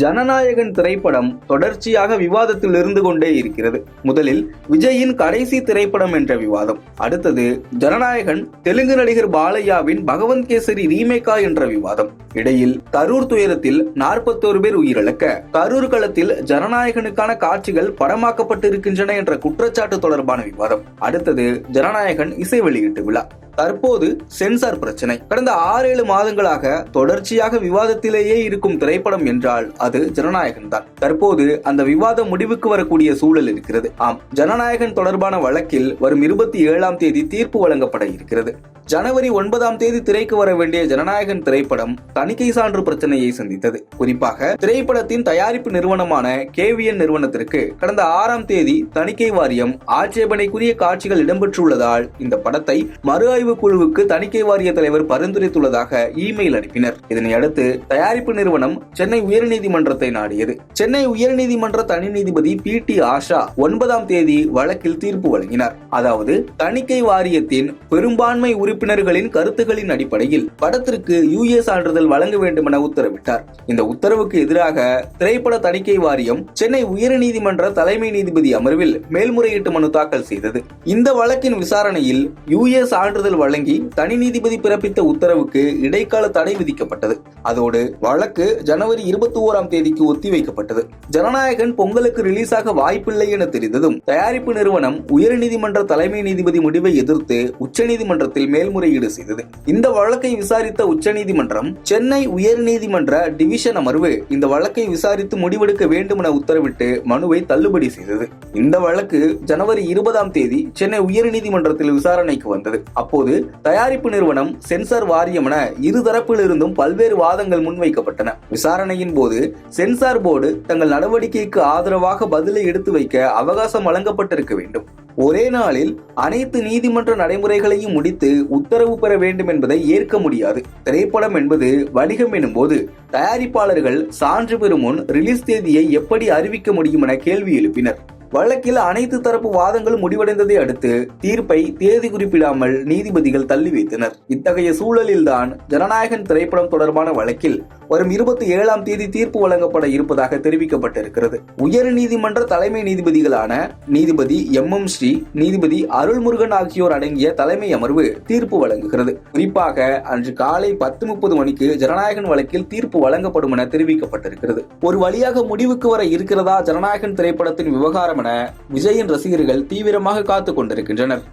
ஜனநாயகன் திரைப்படம் தொடர்ச்சியாக விவாதத்தில் இருந்து கொண்டே இருக்கிறது. முதலில் விஜயின் கடைசி திரைப்படம் என்ற விவாதம், அடுத்தது ஜனநாயகன் தெலுங்கு நடிகர் பாலையாவின் பகவந்த் கேசரி ரீமேக்கா என்ற விவாதம், இடையில் கரூர் துயரத்தில் 41 பேர் உயிரிழக்க கரூர் களத்தில் ஜனநாயகனுக்கான காட்சிகள் படமாக்கப்பட்டு இருக்கின்றன என்ற குற்றச்சாட்டு தொடர்பான விவாதம், அடுத்தது ஜனநாயகன் இசை வெளியீட்டு விழா, தற்போது சென்சார் பிரச்சனை. கடந்த 6-7 மாதங்களாக தொடர்ச்சியாக விவாதத்திலேயே இருக்கும் திரைப்படம் என்றால் அது ஜனநாயகன் தான். தற்போது அந்த விவாதம் முடிவுக்கு வரக்கூடிய சூழல் இருக்கிறது. ஆம், ஜனநாயகன் தொடர்பான வழக்கில் வரும் 27ஆம் தேதி தீர்ப்பு வழங்கப்பட இருக்கிறது. ஜனவரி 9ஆம் தேதி திரைக்கு வர வேண்டிய ஜனநாயகன் திரைப்படம் தணிக்கை சான்று பிரச்சனையை சந்தித்தது. குறிப்பாக திரைப்படத்தின் தயாரிப்பு நிறுவனமான KVN நிறுவனத்திற்கு கடந்த 6ஆம் தேதி தணிக்கை வாரியம் ஆட்சேபனைக்குரிய காட்சிகள் இடம்பெற்றுள்ளதால் இந்த படத்தை மறு ஆய்வு குழுவுக்கு தணிக்கை வாரிய தலைவர் பரிந்துரைத்துள்ளதாக இமெயில் அனுப்பினர். இதனையடுத்து தயாரிப்பு நிறுவனம் சென்னை உயர்நீதிமன்றத்தை நாடியது. சென்னை உயர்நீதிமன்ற தனி நீதிபதி PT ஆஷா 9ஆம் தேதி வழக்கில் தீர்ப்பு வழங்கினார். அதாவது தணிக்கை வாரியத்தின் பெரும்பான்மை உறுப்பினர்களின் கருத்துகளின் அடிப்படையில் படத்திற்கு USA சான்றிதழ் வழங்க வேண்டும் என உத்தரவிட்டார். இந்த உத்தரவுக்கு எதிராக திரைப்பட தணிக்கை வாரியம் சென்னை உயர்நீதிமன்ற தலைமை நீதிபதி அமர்வில் மேல்முறையீட்டு மனு தாக்கல் செய்தது. இந்த வழக்கின் விசாரணையில் USA சான்றிதழ் வழங்கி தனி நீதிபதி பிறப்பித்த உத்தரவுக்கு இடைக்கால தடை விதிக்கப்பட்டது. அதோடு வழக்கு ஜனவரி 21ஆம் தேதிக்கு ஒத்திவைக்கப்பட்டது. ஜனநாயகன் பொங்கலுக்கு ரிலீஸ் ஆக வாய்ப்பில்லை என தெரிந்ததும் தயாரிப்பு நிறுவனம் உயர்நீதிமன்ற தலைமை நீதிபதி முடிவை எதிர்த்து உச்சநீதிமன்றத்தில் மேல்முறையீடு செய்தது. இந்த வழக்கை விசாரித்த உச்சநீதிமன்றம் சென்னை உயர்நீதிமன்ற டிவிஷன் அமர்வு இந்த வழக்கை விசாரித்து முடிவெடுக்க வேண்டும் என உத்தரவிட்டு மனுவை தள்ளுபடி செய்தது. இந்த வழக்கு ஜனவரி 20ஆம் தேதி சென்னை உயர்நீதிமன்றத்தில் விசாரணைக்கு வந்தது. அப்போது தயாரிப்பு நிறுவனம், சென்சார் வாரியம் என இருதரப்பிலிருந்தும் பல்வேறு வாதங்கள் முன்வைக்கப்பட்டன. விசாரணையின் போது சென்சார் போர்டு தங்கள் நடவடிக்கைக்கு ஆதரவாக பதிலை எடுத்து வைக்க அவகாசம் வழங்கப்பட்டிருக்க வேண்டும். ஒரே நாளில் அனைத்து நீதிமன்ற நடைமுறைகளையும் முடித்து உத்தரவு பெற வேண்டும் என்பதை ஏற்க முடியாது. திரைப்படம் என்பது வணிகம் எனும் போது தயாரிப்பாளர்கள் சான்று பெறும் முன் ரிலீஸ் தேதியை எப்படி அறிவிக்க முடியும் என கேள்வி எழுப்பினர். வழக்கில் அனைத்து தரப்பு வாதங்களும் முடிவடைந்ததை அடுத்து தீர்ப்பை தேதி குறிப்பிடாமல் நீதிபதிகள் தள்ளி வைத்தனர். இத்தகைய சூழலில்தான் ஜனநாயகன் திரைப்படம் தொடர்பான வழக்கில் வரும் 27ஆம் தேதி தீர்ப்பு வழங்கப்பட இருப்பதாக தெரிவிக்கப்பட்டிருக்கிறது. உயர் நீதிமன்ற தலைமை நீதிபதிகளான நீதிபதி MM ஸ்ரீ, நீதிபதி அருள்முருகன் ஆகியோர் அடங்கிய தலைமை அமர்வு தீர்ப்பு வழங்குகிறது. குறிப்பாக அன்று காலை 10:30 மணிக்கு ஜனநாயகன் வழக்கில் தீர்ப்பு வழங்கப்படும் என தெரிவிக்கப்பட்டிருக்கிறது. ஒரு வழியாக முடிவுக்கு வர இருக்கிறதா ஜனநாயகன் திரைப்படத்தின் விவகாரம் என விஜயின் ரசிகர்கள் தீவிரமாக காத்துக் கொண்டிருக்கின்றனர்.